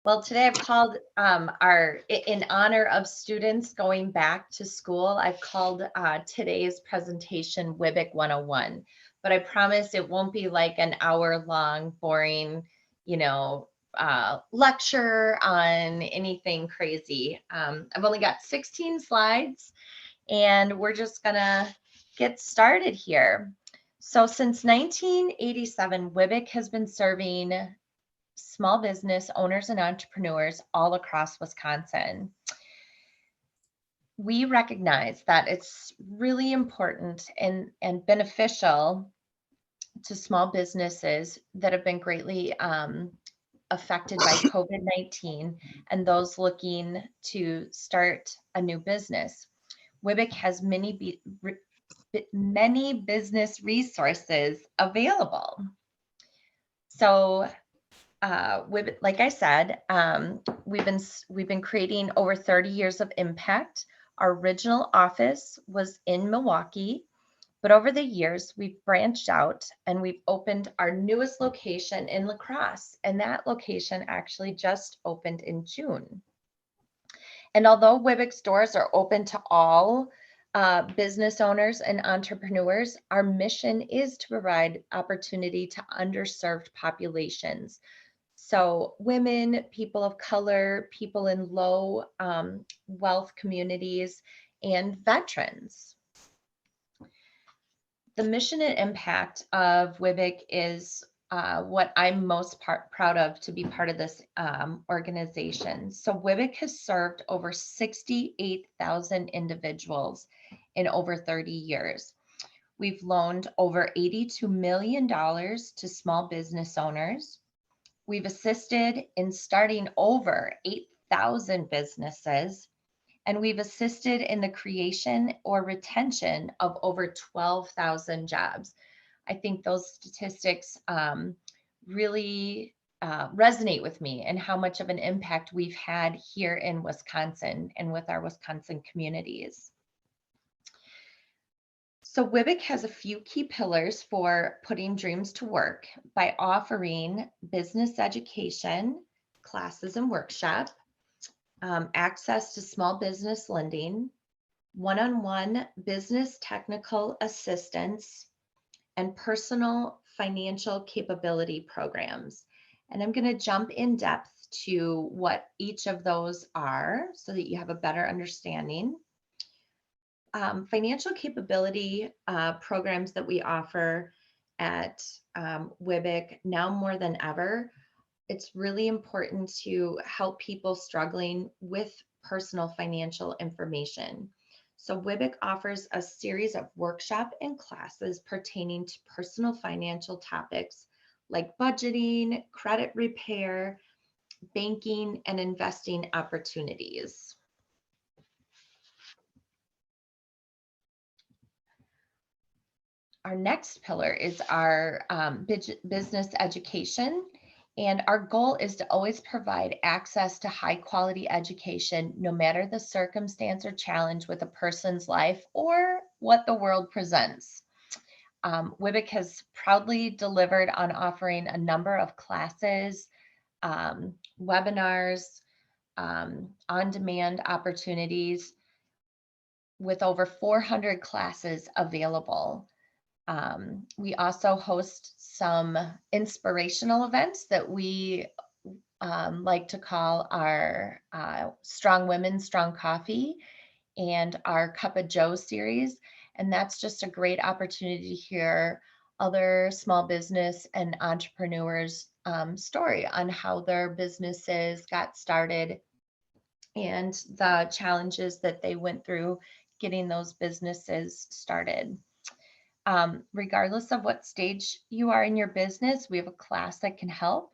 Well, today I've called in honor of students going back to school, I've called today's presentation WWBIC 101. But I promise it won't be like an hour long, boring, you know, lecture on anything crazy. I've only got 16 slides and we're just gonna get started here. So since 1987, WWBIC has been serving small business owners and entrepreneurs all across Wisconsin. We recognize that it's really important and beneficial to small businesses that have been greatly affected by COVID-19 and those looking to start a new business. WWBIC has many business resources available. So like I said, we've been creating over 30 years of impact. Our original office was in Milwaukee, but over the years we've branched out and we've opened our newest location in La Crosse, and that location actually just opened in June. And although WWBIC stores are open to all business owners and entrepreneurs, our mission is to provide opportunity to underserved populations. So women, people of color, people in low wealth communities, and veterans. The mission and impact of WWBIC is what I'm most proud of to be part of this organization. So WWBIC has served over 68,000 individuals in over 30 years. We've loaned over $82 million to small business owners. We've assisted in starting over 8,000 businesses, and we've assisted in the creation or retention of over 12,000 jobs. I think those statistics really resonate with me and how much of an impact we've had here in Wisconsin and with our Wisconsin communities. So WWBIC has a few key pillars for putting dreams to work by offering business education, classes and workshops, access to small business lending, one-on-one business technical assistance, and personal financial capability programs. And I'm going to jump in depth to what each of those are so that you have a better understanding. Financial capability programs that we offer at WWBIC now more than ever, it's really important to help people struggling with personal financial information. So WWBIC offers a series of workshop and classes pertaining to personal financial topics like budgeting, credit repair, banking, and investing opportunities. Our next pillar is our business education. And our goal is to always provide access to high quality education, no matter the circumstance or challenge with a person's life or what the world presents. WWBIC has proudly delivered on offering a number of classes, webinars, on-demand opportunities with over 400 classes available. We also host some inspirational events that we like to call our Strong Women, Strong Coffee and our Cup of Joe series. And that's just a great opportunity to hear other small business and entrepreneurs' story on how their businesses got started and the challenges that they went through getting those businesses started. Regardless of what stage you are in your business, we have a class that can help.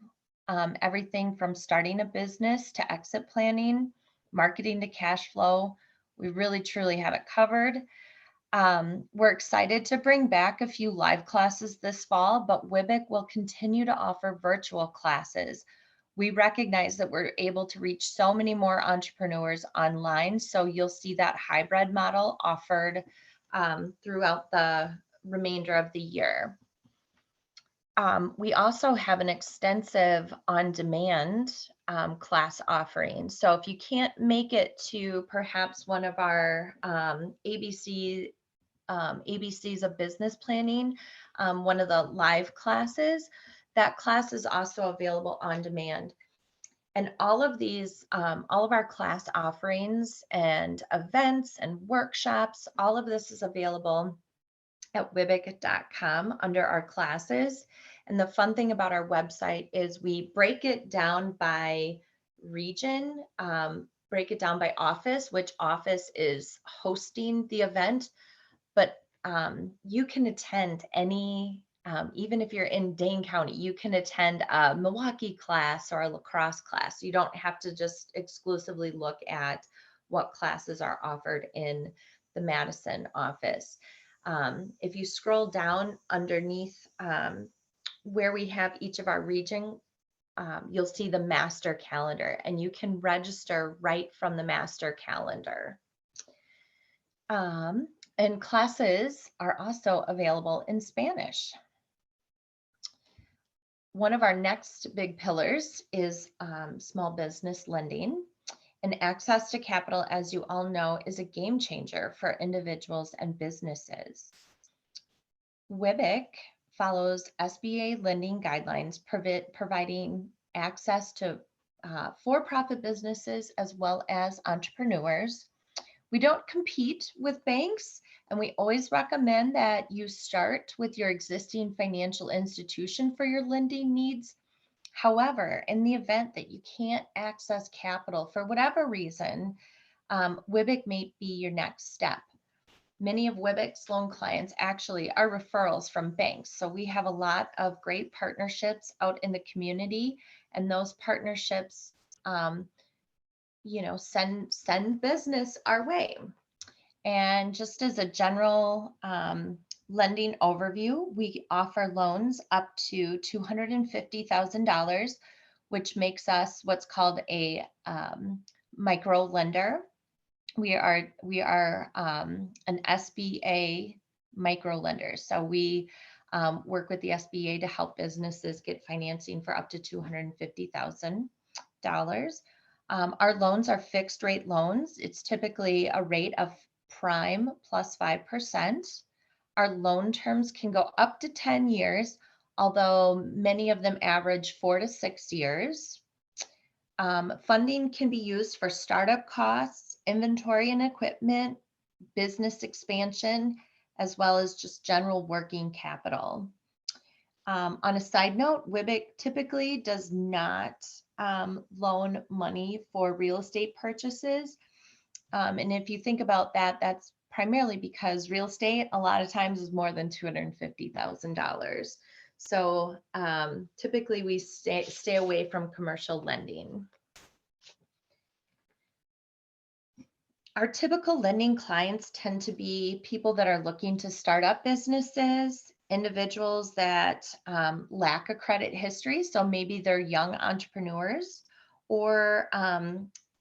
Everything from starting a business to exit planning, marketing to cash flow. We really truly have it covered. We're excited to bring back a few live classes this fall, but WWBIC will continue to offer virtual classes. We recognize that we're able to reach so many more entrepreneurs online, so you'll see that hybrid model offered throughout the remainder of the year. We also have an extensive on-demand class offering. So if you can't make it to perhaps one of our ABCs of business planning, one of the live classes, that class is also available on demand. And all of these, all of our class offerings and events and workshops, all of this is available at WWBIC.com under our classes. And the fun thing about our website is we break it down by region, break it down by office, which office is hosting the event, but you can attend any, even if you're in Dane County, you can attend a Milwaukee class or a lacrosse class. You don't have to just exclusively look at what classes are offered in the Madison office. If you scroll down underneath where we have each of our region, you'll see the master calendar, and you can register right from the master calendar. And classes are also available in Spanish. One of our next big pillars is small business lending. And access to capital, as you all know, is a game changer for individuals and businesses. WWBIC follows SBA lending guidelines, providing access to for-profit businesses as well as entrepreneurs. We don't compete with banks, and we always recommend that you start with your existing financial institution for your lending needs. However, in the event that you can't access capital for whatever reason, WWBIC may be your next step. Many of WWBIC's loan clients actually are referrals from banks. So we have a lot of great partnerships out in the community, and those partnerships send business our way. And just as a general lending overview, we offer loans up to $250,000, which makes us what's called a micro lender. We are an SBA micro lender. So we work with the SBA to help businesses get financing for up to $250,000. Our loans are fixed rate loans. It's typically a rate of prime plus 5%. Our loan terms can go up to 10 years, although many of them average 4 to 6 years. Funding can be used for startup costs, inventory and equipment, business expansion, as well as just general working capital. On a side note, WWBIC typically does not loan money for real estate purchases. And if you think about that, that's primarily because real estate a lot of times is more than $250,000. So typically we stay away from commercial lending. Our typical lending clients tend to be people that are looking to start up businesses, individuals that lack a credit history. So maybe they're young entrepreneurs, or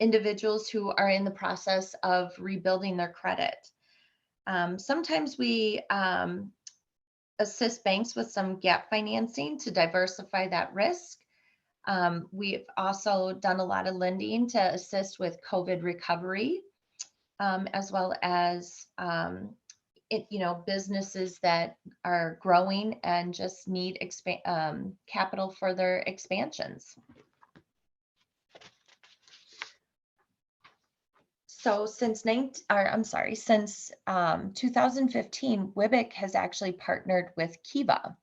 individuals who are in the process of rebuilding their credit. Sometimes we assist banks with some gap financing to diversify that risk. We've also done a lot of lending to assist with COVID recovery, as well as businesses that are growing and just need capital for their expansions. So since 2015, WWBIC has actually partnered with Kiva.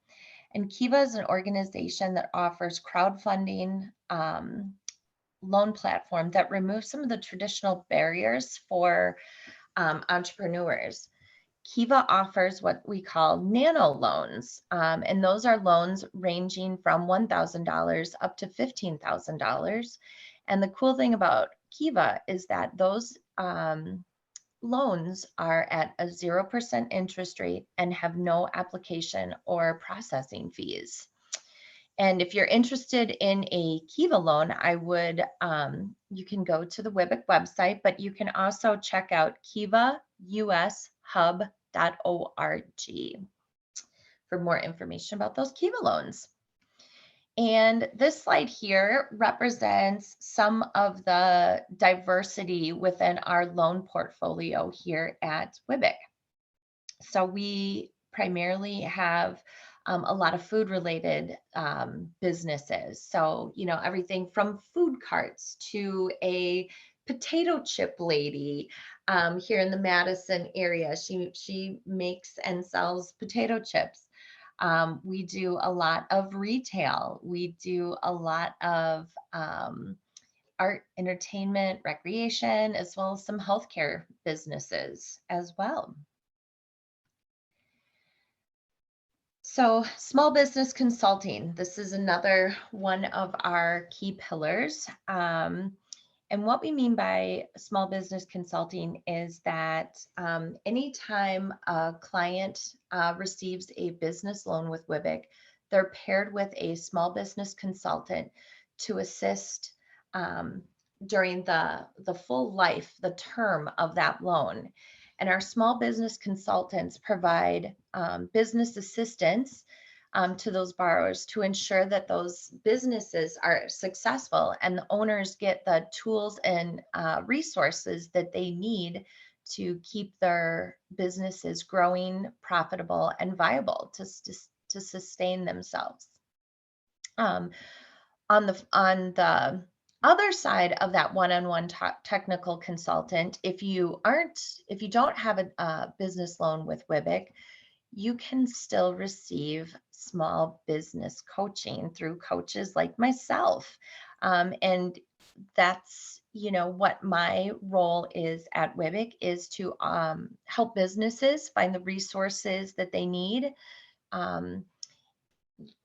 And Kiva is an organization that offers crowdfunding loan platform that removes some of the traditional barriers for entrepreneurs. Kiva offers what we call nano loans, and those are loans ranging from $1,000 up to $15,000. And the cool thing about Kiva is that those loans are at a 0% interest rate and have no application or processing fees. And if you're interested in a Kiva loan, I would, you can go to the WWBIC website, but you can also check out kivaushub.org for more information about those Kiva loans. And this slide here represents some of the diversity within our loan portfolio here at WWBIC. So we primarily have a lot of food related businesses. So, everything from food carts to a potato chip lady here in the Madison area. She makes and sells potato chips. We do a lot of retail. We do a lot of art, entertainment, recreation, as well as some healthcare businesses as well. So small business consulting, this is another one of our key pillars. And what we mean by small business consulting is that anytime a client receives a business loan with WWBIC, they're paired with a small business consultant to assist during the full life, the term of that loan. And our small business consultants provide business assistance to those borrowers to ensure that those businesses are successful and the owners get the tools and resources that they need to keep their businesses growing, profitable, and viable to sustain themselves. On the other side of that one-on-one technical consultant, if you don't have a business loan with WWBIC, you can still receive small business coaching through coaches like myself. And that's, what my role is at WWBIC is to help businesses find the resources that they need.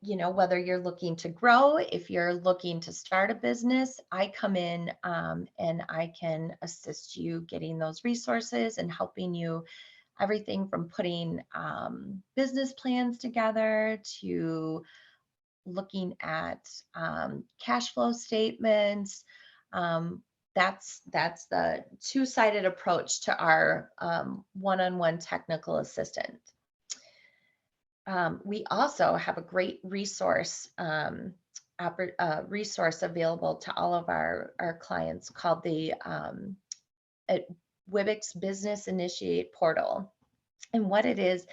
Whether you're looking to grow, if you're looking to start a business, I come in and I can assist you getting those resources and helping you everything from putting business plans together to looking at cash flow statements. That's the two-sided approach to our one-on-one technical assistant. We also have a great resource available to all of our clients called the WWBIC's Business Initiate Portal. And what it is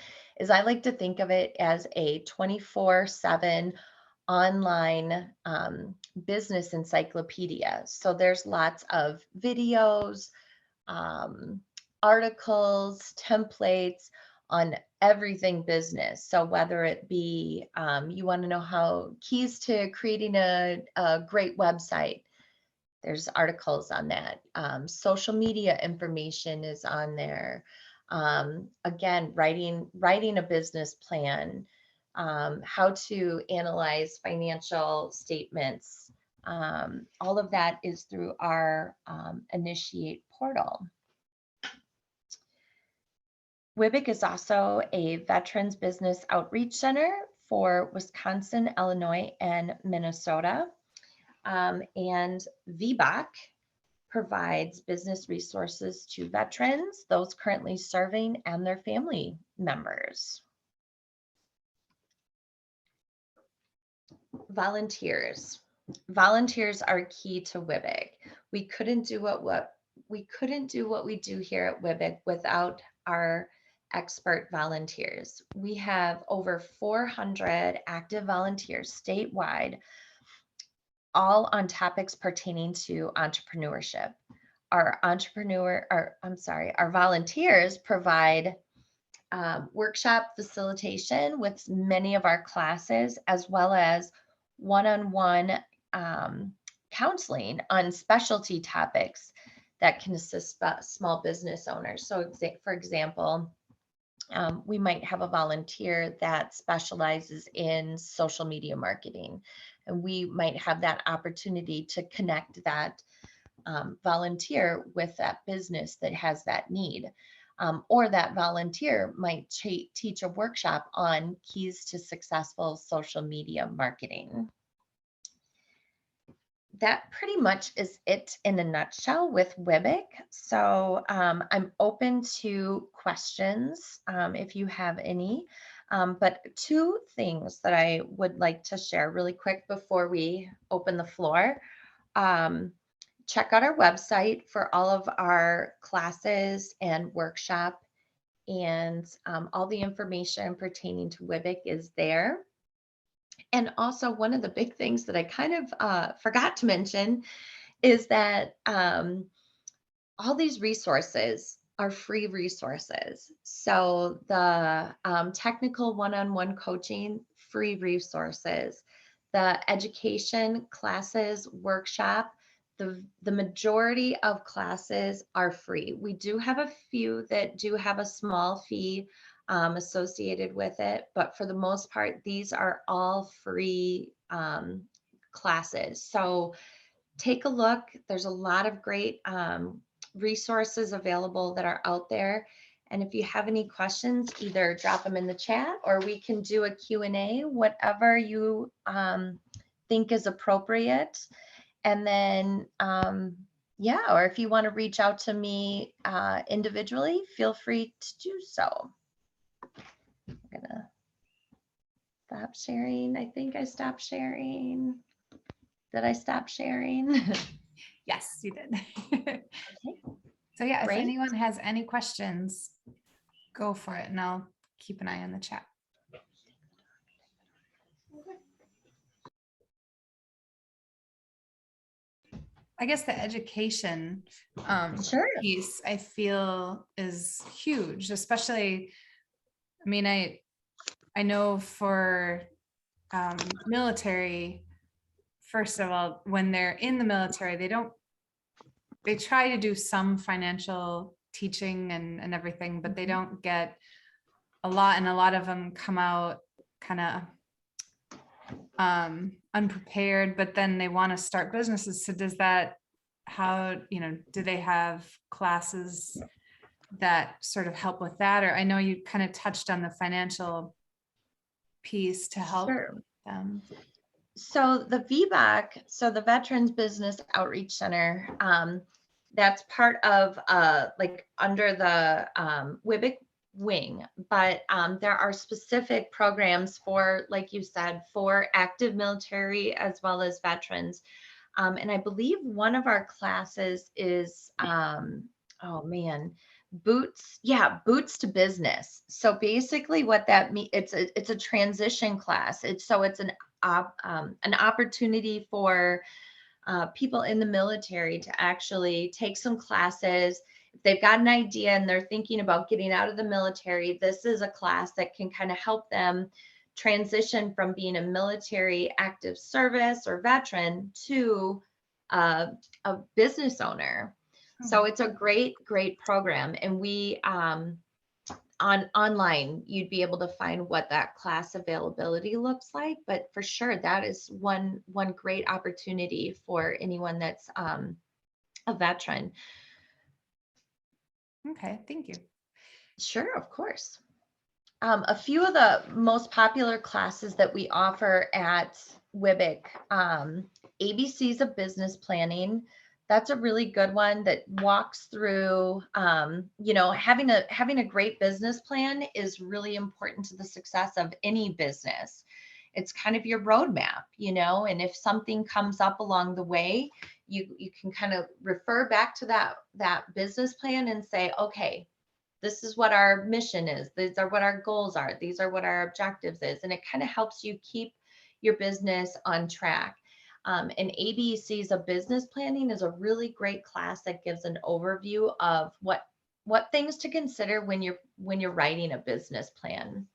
I like to think of it as a 24/7 online business encyclopedia. So there's lots of videos, articles, templates on everything business. So whether it be you want to know how keys to creating a great website, there's articles on that. Social media information is on there. Again, writing a business plan, how to analyze financial statements. All of that is through our Initiate portal. WWBIC is also a Veterans Business Outreach Center for Wisconsin, Illinois, and Minnesota. And WWBIC provides business resources to veterans, those currently serving, and their family members. Volunteers. Volunteers are key to WWBIC. We couldn't do what we do here at WWBIC without our expert volunteers. We have over 400 active volunteers statewide, all on topics pertaining to entrepreneurship. Our volunteers provide workshop facilitation with many of our classes, as well as one-on-one counseling on specialty topics that can assist small business owners. So for example, we might have a volunteer that specializes in social media marketing, and we might have that opportunity to connect that volunteer with that business that has that need. Or that volunteer might teach a workshop on keys to successful social media marketing. That pretty much is it in a nutshell with WWBIC. So I'm open to questions if you have any. But two things that I would like to share really quick before we open the floor. Check out our website for all of our classes and workshop, and all the information pertaining to WWBIC is there. And also, one of the big things that I kind of forgot to mention is that all these resources are free resources. So the technical one-on-one coaching, free resources, the education classes, workshop, the majority of classes are free. We do have a few that do have a small fee associated with it, but for the most part, these are all free classes. So take a look. There's a lot of great resources available that are out there. And if you have any questions, either drop them in the chat or we can do a Q&A, whatever you think is appropriate. And then, yeah, or if you want to reach out to me individually, feel free to do so. I'm gonna stop sharing. I think I stopped sharing. Did I stop sharing? Yes, you did. Okay. So yeah, Great. if anyone has any questions, go for it and I'll keep an eye on the chat. I guess the education Sure. piece I feel is huge, especially, I mean, I know for military, first of all, when they're in the military, they try to do some financial teaching and everything, but they don't get a lot. And a lot of them come out kind of unprepared, but then they want to start businesses. So does that, how, do they have classes that sort of help with that? Or I know you kind of touched on the financial piece to help them. So the VBAC, so the Veterans Business Outreach Center, that's part of like under the WWBIC wing, but there are specific programs for, like you said, for active military as well as veterans. And I believe one of our classes is, oh man, boots to business. So basically what that means, it's a transition class. It's an opportunity for people in the military to actually take some classes. If they've got an idea and they're thinking about getting out of the military, this is a class that can kind of help them transition from being a military active service or veteran to a business owner. So it's a great program. And we online, you'd be able to find what that class availability looks like. But for sure, that is one great opportunity for anyone that's a veteran. Okay, thank you. Sure, of course. A few of the most popular classes that we offer at WWBIC, ABCs of Business Planning. That's a really good one that walks through, having a great business plan is really important to the success of any business. It's kind of your roadmap, and if something comes up along the way, you can kind of refer back to that business plan and say, okay, this is what our mission is. These are what our goals are. These are what our objectives is. And it kind of helps you keep your business on track. And ABCs of Business Planning is a really great class that gives an overview of what things to consider when you're writing a business plan.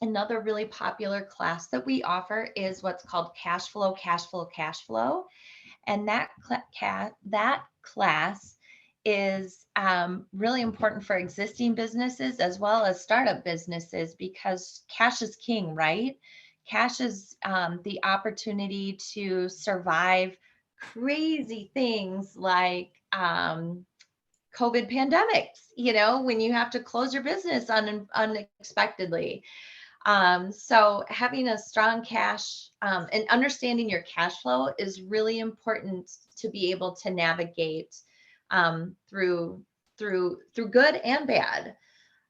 Another really popular class that we offer is what's called Cash Flow. And that class is really important for existing businesses as well as startup businesses, because cash is king, right? Cash is the opportunity to survive crazy things like COVID pandemics, when you have to close your business unexpectedly. So having a strong cash and understanding your cash flow is really important to be able to navigate through good and bad.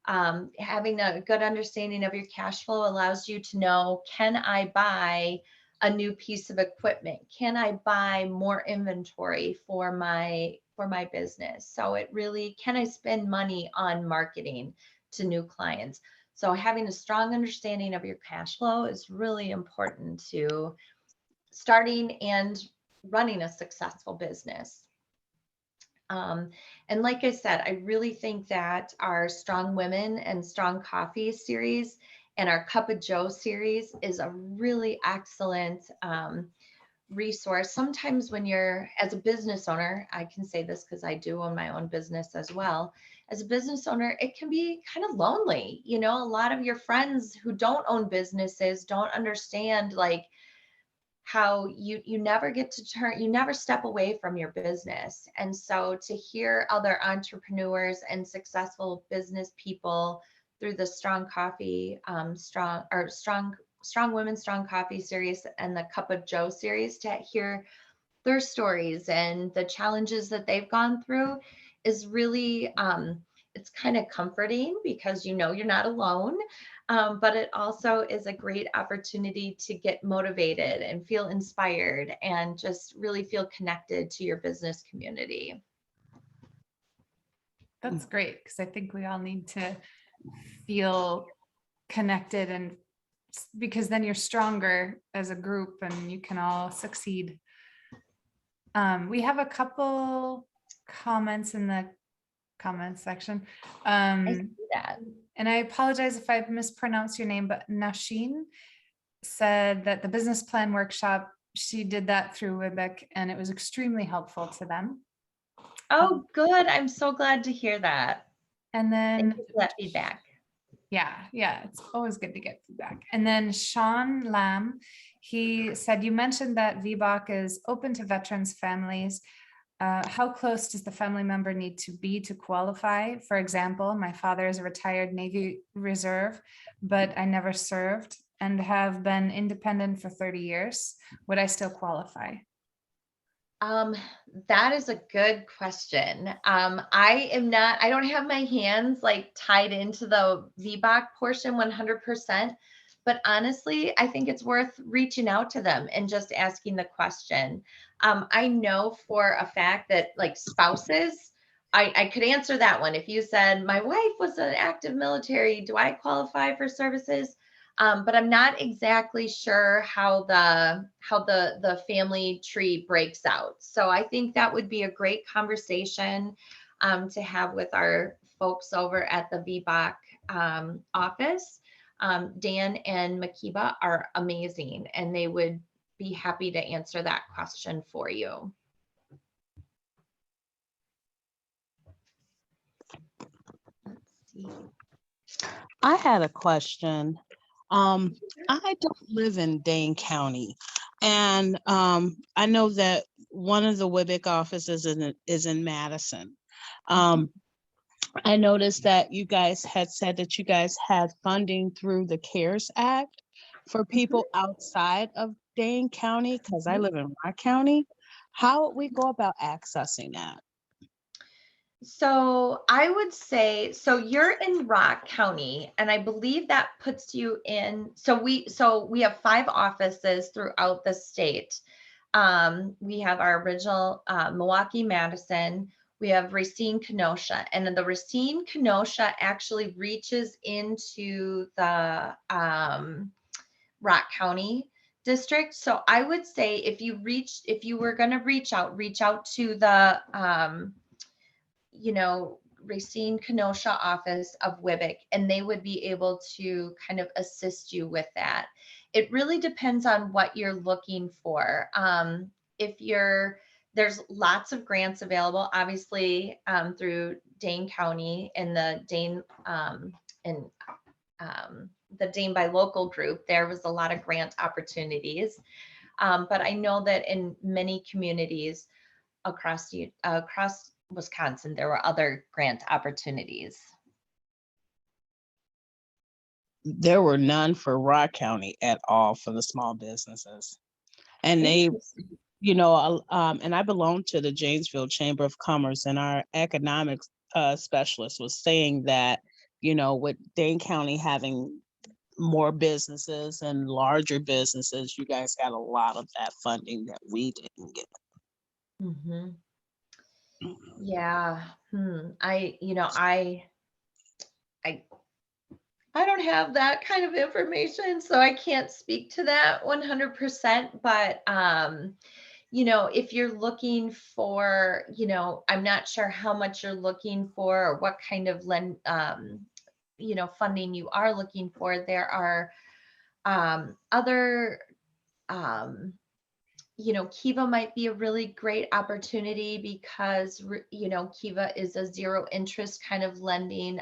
Having a good understanding of your cash flow allows you to know, can I buy a new piece of equipment? Can I buy more inventory for my business? So it really, can I spend money on marketing to new clients? So having a strong understanding of your cash flow is really important to starting and running a successful business. And like I said, I really think that our Strong Women and Strong Coffee series and our Cup of Joe series is a really excellent resource. Sometimes when you're, as a business owner, I can say this because I do own my own business as well. As a business owner, it can be kind of lonely. You know, a lot of your friends who don't own businesses don't understand like how you never get to turn, you never step away from your business. And so to hear other entrepreneurs and successful business people through the Strong Coffee, Strong Women, Strong Coffee series and the Cup of Joe series, to hear their stories and the challenges that they've gone through is really, it's kind of comforting because you know you're not alone. But it also is a great opportunity to get motivated and feel inspired and just really feel connected to your business community. That's great, because I think we all need to feel connected, and because then you're stronger as a group and you can all succeed. We have a couple comments in the comments section. I see that. And I apologize if I mispronounced your name, but Nasheen said that the business plan workshop, she did that through WWBIC and it was extremely helpful to them. Oh, good. I'm so glad to hear that. And Thank then you for that feedback. yeah, it's always good to get feedback. And then Sean Lamb, he said, you mentioned that VBOC is open to veterans families. How close does the family member need to be to qualify? For example, my father is a retired Navy Reserve, but I never served and have been independent for 30 years. Would I still qualify? That is a good question. I don't have my hands like tied into the VBOC portion 100%, but honestly, I think it's worth reaching out to them and just asking the question. I know for a fact that like spouses, I could answer that one. If you said, my wife was an active military, do I qualify for services? But I'm not exactly sure how the family tree breaks out. So I think that would be a great conversation to have with our folks over at the VBOC office. Dan and Makiba are amazing, and they would be happy to answer that question for you. Let's see. I had a question. I don't live in Dane County, and I know that one of the WWBIC offices is in Madison. I noticed that you guys had said that you guys had funding through the CARES Act for people outside of Dane County, because I live in Rock County. How would we go about accessing that? So I would say, so you're in Rock County, and I believe that puts you in, so we have 5 offices throughout the state. We have our original Milwaukee, Madison, we have Racine, Kenosha, and then the Racine, Kenosha actually reaches into the Rock County district. So I would say if you were going to reach out to the Racine Kenosha office of WWBIC, and they would be able to kind of assist you with that. It really depends on what you're looking for. There's lots of grants available, obviously, through Dane County and the Dane the Dane by Local group. There was a lot of grant opportunities, but I know that in many communities across Wisconsin, there were other grant opportunities. There were none for Rock County at all for the small businesses. And they, and I belong to the Janesville Chamber of Commerce, and our economics specialist was saying that with Dane County having more businesses and larger businesses, you guys got a lot of that funding that we didn't get. Mhm. Yeah. I don't have that kind of information, so I can't speak to that 100%. But if you're looking for, I'm not sure how much you're looking for or what kind of funding you are looking for. There are other Kiva might be a really great opportunity because, Kiva is a zero interest kind of lending,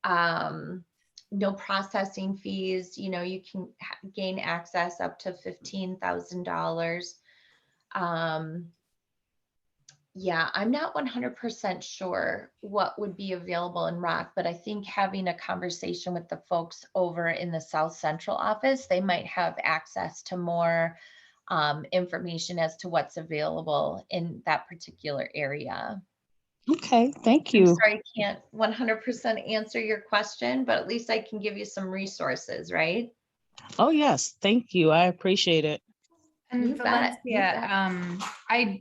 um, no processing fees. You can gain access up to $15,000. Yeah, I'm not 100% sure what would be available in Rock, but I think having a conversation with the folks over in the South Central office, they might have access to more information as to what's available in that particular area. Okay, thank I'm you. sorry, I can't 100% answer your question, but at least I can give you some resources, right? Oh, yes, thank you. I appreciate it. And You bet, you bet. Valencia,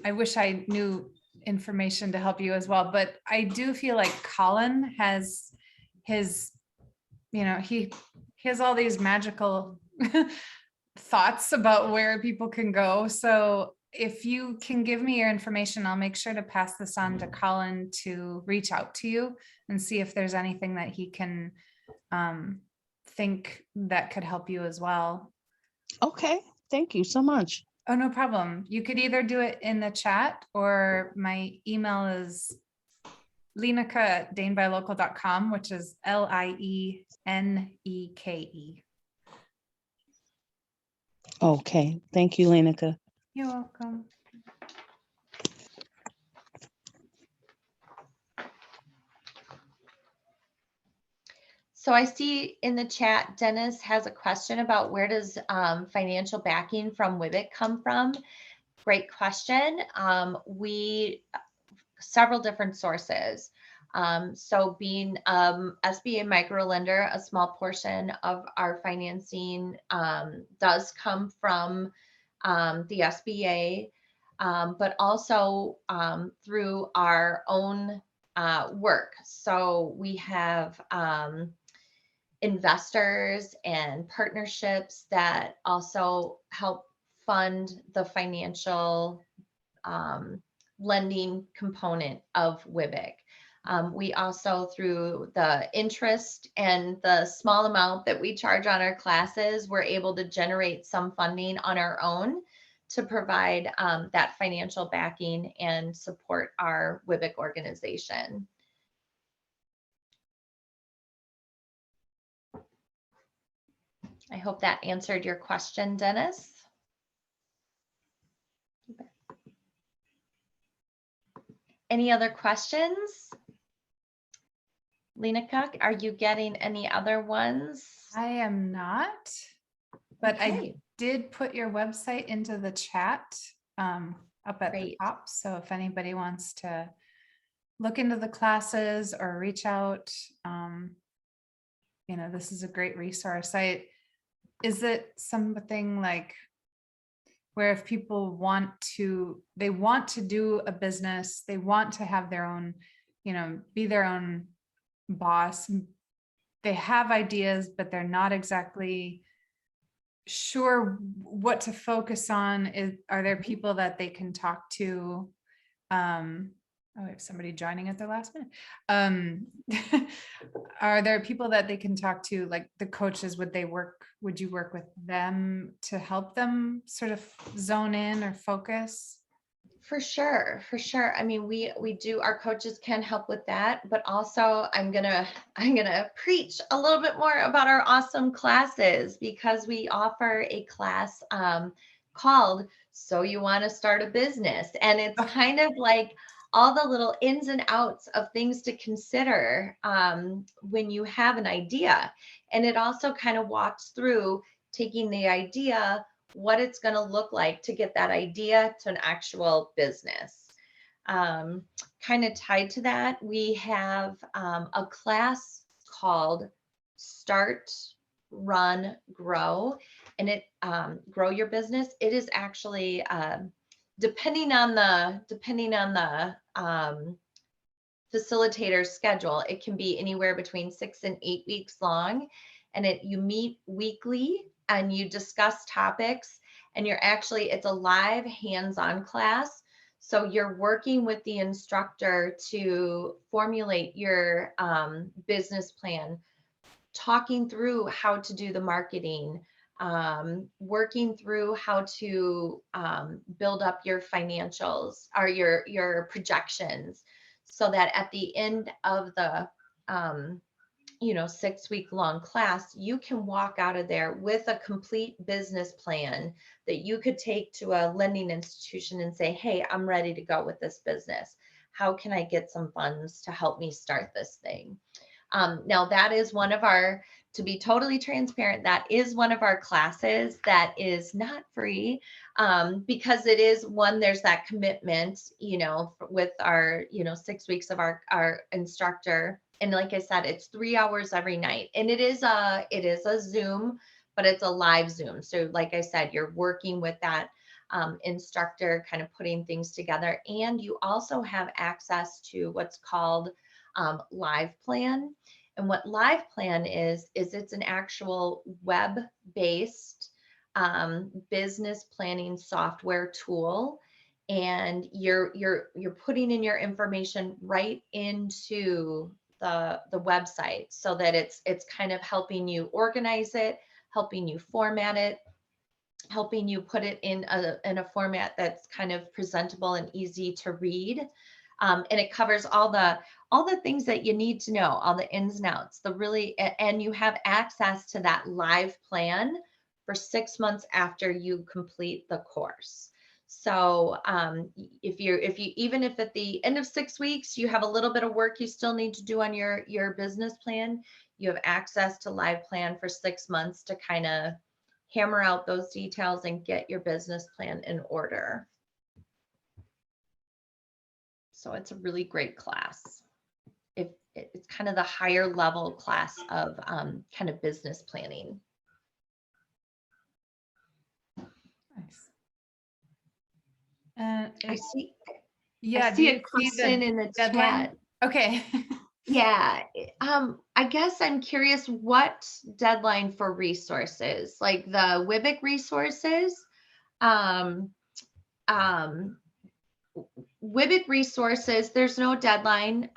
I wish I knew information to help you as well, but I do feel like Colin has his, he has all these magical thoughts about where people can go. So if you can give me your information, I'll make sure to pass this on to Colin to reach out to you and see if there's anything that he can think that could help you as well. Okay, thank you so much. Oh, no problem. You could either do it in the chat or my email is Lieneke@danebylocal.com, which is LIENEKE. Okay, thank you, Lenica. You're welcome. So I see in the chat, Dennis has a question about where does financial backing from WWBIC come from? Great question. Several different sources. So being SBA microlender, a small portion of our financing does come from the SBA, but also through our own work. So we have investors and partnerships that also help fund the financial lending component of WWBIC. We also, through the interest and the small amount that we charge on our classes, we're able to generate some funding on our own to provide that financial backing and support our WWBIC organization. I hope that answered your question, Dennis. Any other questions? Lieneke, are you getting any other ones? I am not, but I Okay. did put your website into the chat up at the Great. top. So if anybody wants to look into the classes or reach out, this is a great resource. Is it something like where if people they want to do a business, they want to have their own, be their own boss, they have ideas, but they're not exactly sure what to focus on? Are there people that they can talk to? We have somebody joining at the last minute. Are there people that they can talk to, like the coaches? Would you work with them to help them sort of zone in or focus? For sure. I mean, we do, our coaches can help with that, but also I'm gonna preach a little bit more about our awesome classes, because we offer a class called So You Want to Start a Business. And it's kind of like all the little ins and outs of things to consider when you have an idea. And it also kind of walks through taking the idea, what it's going to look like to get that idea to an actual business. Kind of tied to that, we have a class called Start, Run, Grow, and it grow your business. It is actually depending on the facilitator's schedule, it can be anywhere between 6 and 8 weeks long, and you meet weekly and you discuss topics, and it's a live hands-on class. So you're working with the instructor to formulate your business plan, talking through how to do the marketing, working through how to build up your financials or your projections, so that at the end of the 6-week long class, you can walk out of there with a complete business plan that you could take to a lending institution and say, hey, I'm ready to go with this business. How can I get some funds to help me start this thing? Now that is one of our, to be totally transparent, that is one of our classes that is not free, because it is one, there's that commitment, with our, 6 weeks of our instructor. And like I said, it's 3 hours every night, and it is a Zoom, but it's a live Zoom. So like I said, you're working with that instructor, kind of putting things together. And you also have access to what's called Live Plan. And what Live Plan is it's an actual web-based business planning software tool, and you're putting in your information right into the website, so that it's kind of helping you organize it, helping you format it, helping you put it in a format that's kind of presentable and easy to read. And it covers all the things that you need to know, all the ins and outs, and you have access to that live plan for 6 months after you complete the course. So even if at the end of 6 weeks, you have a little bit of work you still need to do on your business plan, you have access to Live Plan for 6 months to kind of hammer out those details and get your business plan in order. So it's a really great class. It's kind of the higher level class of kind of business planning. Nice. And I see. yeah, I see do a you question in the deadline? chat. Okay. Yeah. I guess I'm curious what deadline for resources, like the WWBIC resources. WWBIC resources, there's no deadline.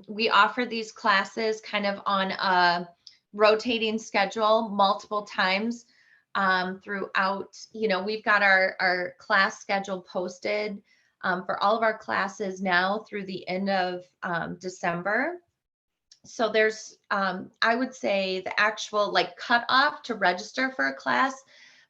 We offer these classes kind of on a rotating schedule multiple times throughout. We've got our class schedule posted for all of our classes now through the end of December. So there's, I would say the actual cutoff to register for a class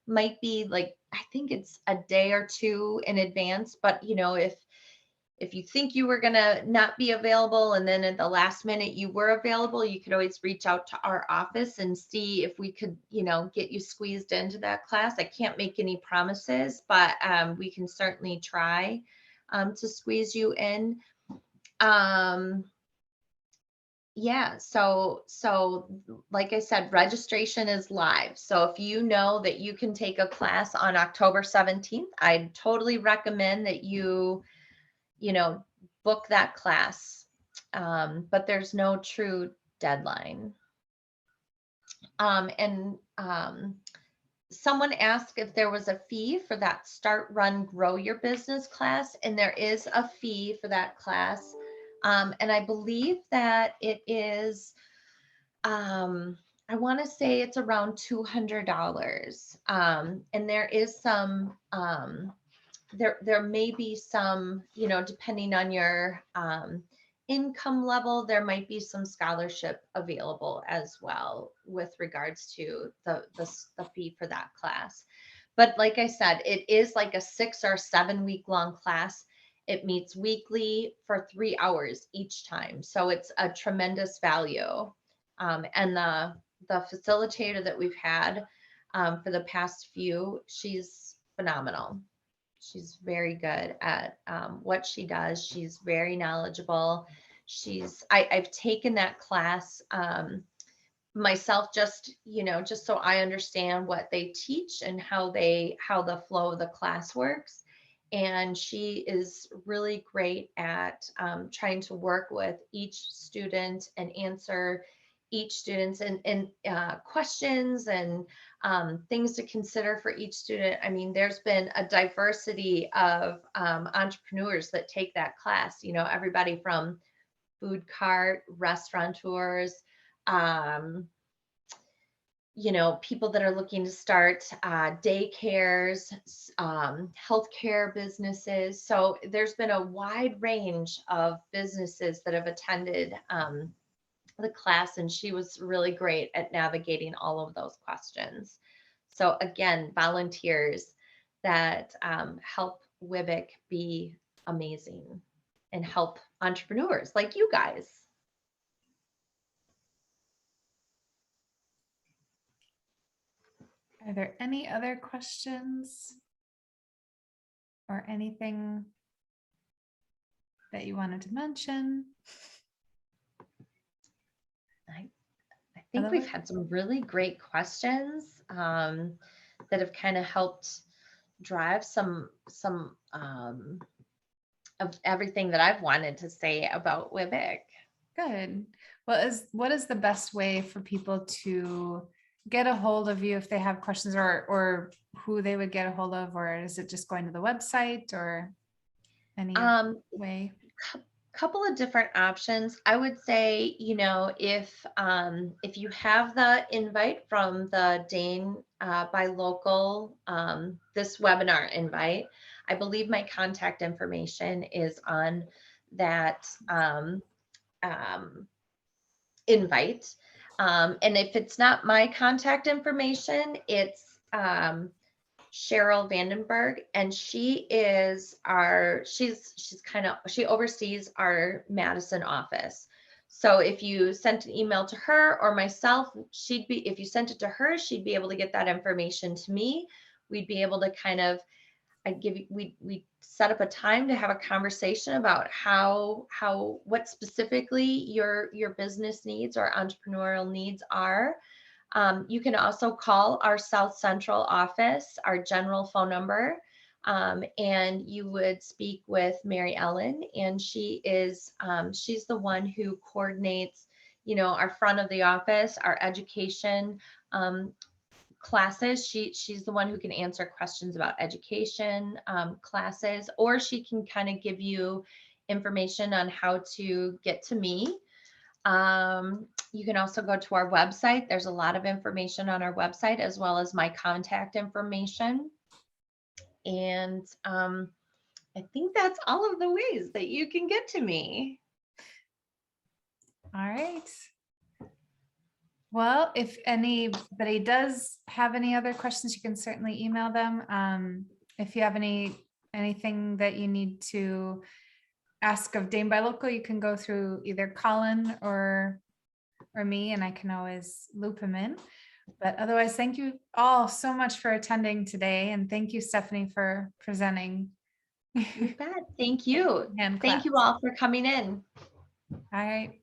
might be I think it's a day or two in advance, but if you think you were gonna not be available and then at the last minute you were available, you could always reach out to our office and see if we could, get you squeezed into that class. I can't make any promises, but we can certainly try to squeeze you in. Yeah, so like I said, registration is live. So if you know that you can take a class on October 17th, I'd totally recommend that you book that class. But there's no true deadline. Someone asked if there was a fee for that Start, Run, Grow Your Business class, and there is a fee for that class. And I believe that it is, I want to say it's around $200. And there is some, there may be some, depending on your income level, there might be some scholarship available as well with regards to the fee for that class. But like I said, it is like a 6 or 7 week long class. It meets weekly for 3 hours each time. So it's a tremendous value. And the facilitator that we've had for the past few, she's phenomenal. She's very good at what she does. She's very knowledgeable. I've taken that class myself, just, just so I understand what they teach and how the flow of the class works. And she is really great at trying to work with each student and answer each student's and questions and things to consider for each student. I mean, there's been a diversity of entrepreneurs that take that class, everybody from food cart, restaurateurs, um, people that are looking to start daycares, healthcare businesses. So there's been a wide range of businesses that have attended the class, and she was really great at navigating all of those questions. So again, volunteers that help WWBIC be amazing and help entrepreneurs like you guys. Are there any other questions or anything that you wanted to mention? I think we've had some really great questions that have kind of helped drive some of everything that I've wanted to say about WWBIC. Good. Well, what is the best way for people to get a hold of you if they have questions, or who they would get a hold of, or is it just going to the website or any way? Couple of different options. I would say, if you have the invite from the Dane Buy Local, this webinar invite, I believe my contact information is on that invite. And if it's not my contact information, it's Cheryl Vandenberg, and she oversees our Madison office. So if you sent an email to her or myself, if you sent it to her, she'd be able to get that information to me. We'd be able to we set up a time to have a conversation about what specifically your business needs or entrepreneurial needs are. You can also call our South Central office, our general phone number, and you would speak with Mary Ellen, and she's the one who coordinates, our front of the office, our education classes. She's the one who can answer questions about education classes, or she can kind of give you information on how to get to me. You can also go to our website. There's a lot of information on our website, as well as my contact information. And I think that's all of the ways that you can get to me. All right. Well, if anybody does have any other questions, you can certainly email them. If you have anything that you need to ask of Dane Buy Local, you can go through either Colin or me, and I can always loop him in. But otherwise, thank you all so much for attending today, and thank you, Stephanie, for presenting. You bet. Thank you. Hand Thank you claps. all for coming in. All right.